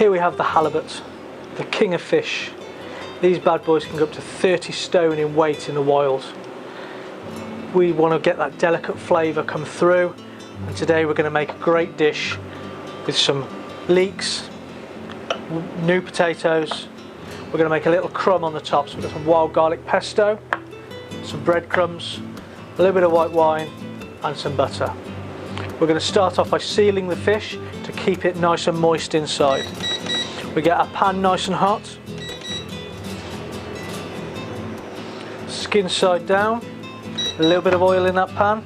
Here we have the halibut, the king of fish. These bad boys can go up to 30 stone in weight in the wild. We want to get that delicate flavour come through, and today we're going to make a great dish with some leeks, new potatoes. We're going to make a little crumb on the top, so we've got some wild garlic pesto, some breadcrumbs, a little bit of white wine and some butter. We're going to start off by sealing the fish to keep it nice and moist inside. We get our pan nice and hot, skin side down, a little bit of oil in that pan.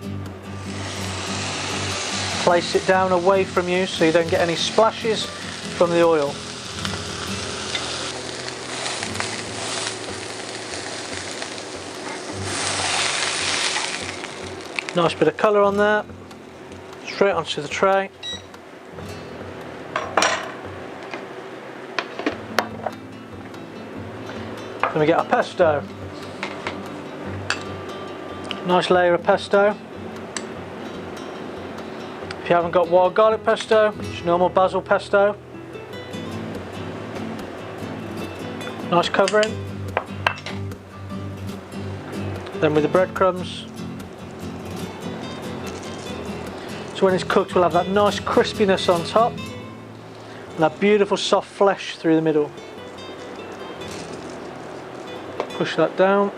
Place it down away from you so you don't get any splashes from the oil. Nice bit of colour on there, straight onto the tray. Then we get our pesto. Nice layer of pesto. If you haven't got wild garlic pesto, just normal basil pesto. Nice covering. Then with the breadcrumbs. So when it's cooked, we'll have that nice crispiness on top and that beautiful soft flesh through the middle. Push that down.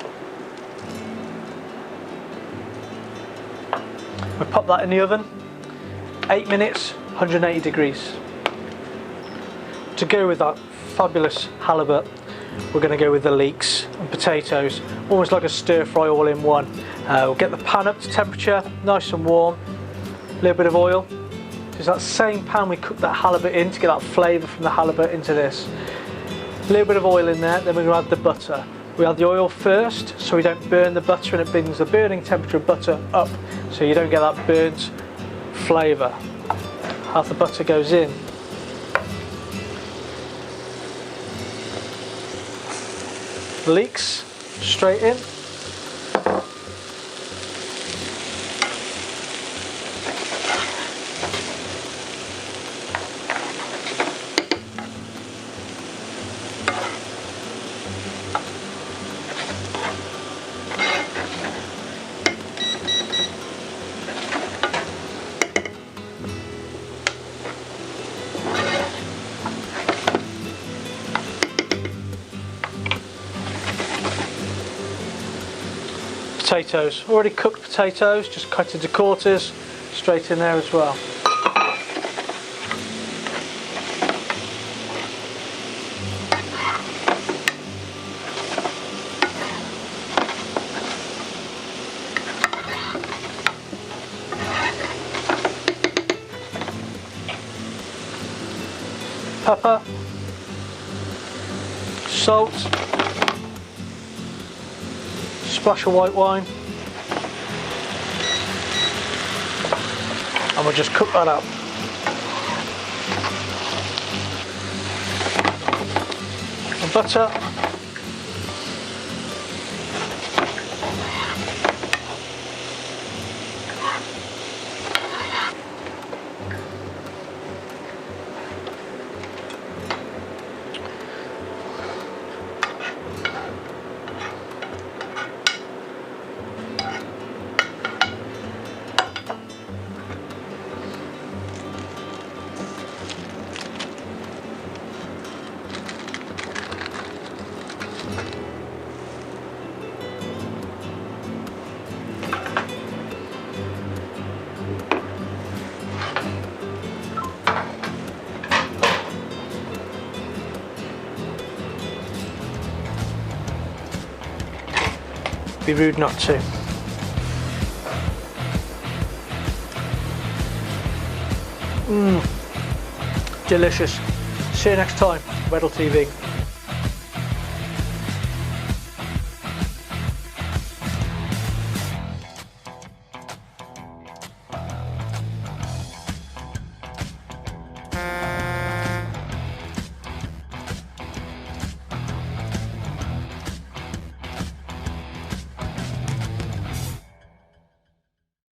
We pop that in the oven, 8 minutes, 180 degrees. To go with that fabulous halibut, we're going to go with the leeks and potatoes, almost like a stir fry all in one. We'll get the pan up to temperature, nice and warm. A little bit of oil. It's that same pan we cooked that halibut in to get that flavour from the halibut into this. A little bit of oil in there, then we're going to add the butter. We add the oil first so we don't burn the butter, and it brings the burning temperature of butter up so you don't get that burnt flavour. Half the butter goes in. Leeks straight in. Potatoes, already cooked potatoes, just cut into quarters, straight in there as well. Pepper, salt, splash of white wine, and we'll just cook that up. And butter, be rude not to. Delicious. See you next time, Weddell TV.